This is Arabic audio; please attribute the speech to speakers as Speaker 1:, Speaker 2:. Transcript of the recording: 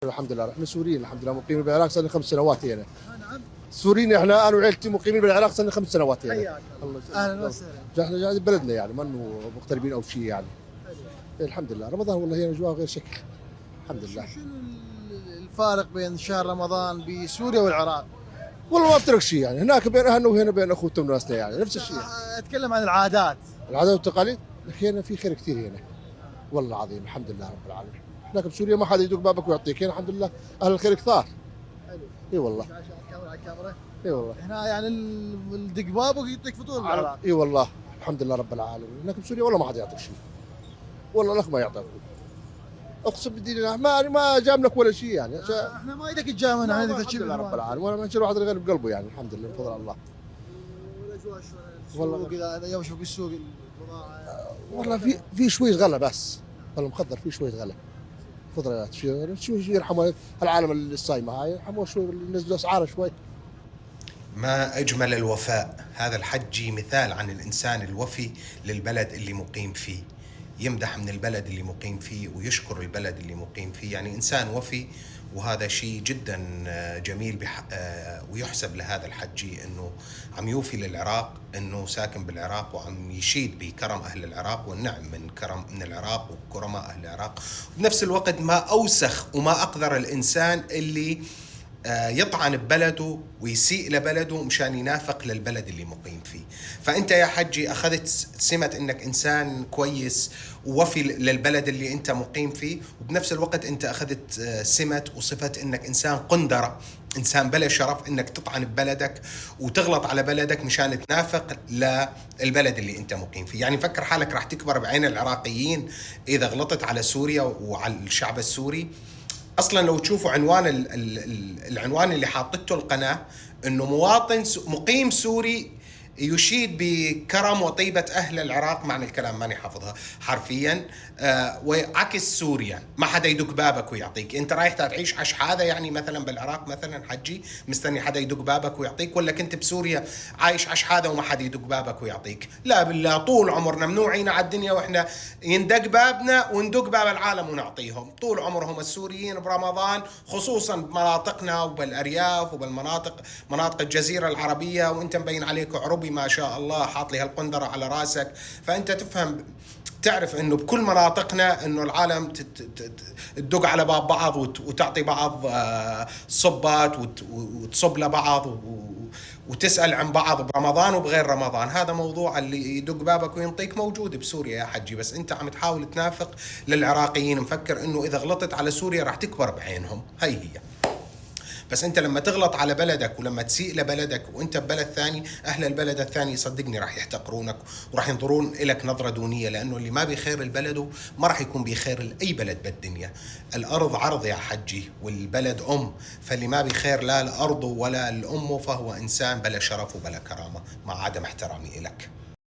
Speaker 1: الحمد لله احنا سوريين الحمد لله مقيمين بالعراق صار لنا 5 سنوات هنا.
Speaker 2: نعم.
Speaker 1: سوريين احنا انا وعيلتي مقيمين بالعراق صار لنا 5 سنوات هنا.
Speaker 2: حياك الله. اهلا وسهلا.
Speaker 1: احنا جاي بلدنا يعني ما انه مغتربين او شيء يعني. الحمد لله رمضان والله هنا اجواء غير شكل. الحمد لله.
Speaker 2: شنو الفارق بين شهر رمضان بسوريا والعراق؟
Speaker 1: والله ما بترك شيء يعني هناك بين اهلنا وهنا بين اخوتنا وناسنا يعني نفس الشيء.
Speaker 2: اتكلم عن العادات.
Speaker 1: العادات والتقاليد هنا في خير كثير هنا. والله العظيم الحمد لله رب العالمين. هناك بسوريا ما حدا يدق بابك ويعطيك هنا الحمد لله اهل الخير كثار.
Speaker 2: حلو.
Speaker 1: اي والله.
Speaker 2: الكاميرا على الكاميرا.
Speaker 1: اي والله.
Speaker 2: هنا يعني الدق بابك يعطيك فطور بالعراق.
Speaker 1: اي والله الحمد لله رب العالمين هناك بسوريا والله ما حدا يعطيك شيء. والله الاخ ما يعطيك. اقسم بدين الله ما جاملك ولا شيء يعني.
Speaker 2: احنا ما ايدك تجاملنا احنا ايدك
Speaker 1: الحمد لله رب العالمين ولا ما نشيل واحد غير بقلبه يعني الحمد لله بفضل الله.
Speaker 2: والاجواء شلون؟ السوق اذا يوم شوف السوق البضاعه
Speaker 1: والله في شويه غلا بس. والله مخضر في شويه غلا. فضل شو يرحموا العالم الصايمه هاي يرحموا شوي ينزلوا اسعارها شوي.
Speaker 3: ما أجمل الوفاء. هذا الحجي مثال عن الإنسان الوفي للبلد اللي مقيم فيه، يمدح من البلد اللي مقيم فيه ويشكر البلد اللي مقيم فيه، يعني إنسان وفي. وهذا شيء جدا جميل ويحسب لهذا الحجي أنه عم يوفي للعراق، أنه ساكن بالعراق وعم يشيد بكرم أهل العراق والنعم من العراق وكرماء أهل العراق. بنفس الوقت ما أوسخ وما أقدر الإنسان اللي يطعن ببلده ويسيء لبلده مشان ينافق للبلد اللي مقيم فيه. فأنت يا حجي أخذت سمة أنك إنسان كويس ووفي للبلد اللي أنت مقيم فيه، وبنفس الوقت أنت أخذت سمة وصفة أنك إنسان قندرة، إنسان بلا شرف، أنك تطعن ببلدك وتغلط على بلدك مشان تنافق للبلد اللي أنت مقيم فيه. يعني فكر حالك راح تكبر بعين العراقيين إذا غلطت على سوريا وعلى الشعب السوري. اصلا لو تشوفوا العنوان اللي حاطته القناه انه مواطن مقيم سوري يشيد بكرم وطيبة أهل العراق، معنى الكلام ماني حافظها حرفيا، وعكس سوريا ما حدا يدق بابك ويعطيك. أنت رايح تعيش عش هذا يعني مثلا بالعراق مثلا حجي مستني حدا يدق بابك ويعطيك، ولا كنت بسوريا عايش عش هذا وما حدا يدق بابك ويعطيك؟ لا بالله، طول عمرنا منوعين على الدنيا وإحنا يندق بابنا وندق باب العالم ونعطيهم. طول عمرهم السوريين برمضان خصوصا بمناطقنا وبالأرياف وبالمناطق مناطق الجزيرة العربية، وأنت مبين عليك عربي ما شاء الله حاط لي هالقندرة على راسك، فأنت تفهم تعرف انه بكل مناطقنا انه العالم تدق على باب بعض وتعطي بعض صبات وتصب لبعض وتسأل عن بعض برمضان وبغير رمضان. هذا موضوع اللي يدق بابك وينطيك موجود بسوريا يا حجي، بس انت عم تحاول تنافق للعراقيين، مفكر انه اذا غلطت على سوريا راح تكبر بعينهم. هي بس انت لما تغلط على بلدك ولما تسيء لبلدك وانت ببلد ثاني، اهل البلد الثاني صدقني راح يحتقرونك وراح ينظرون لك نظرة دونية، لانه اللي ما بخير البلد ما راح يكون بخير لاي بلد بالدنيا. الارض عرض يا حجي والبلد فاللي ما بخير لا الارض ولا الام فهو انسان بلا شرف وبلا كرامة، مع عدم احترامي لك.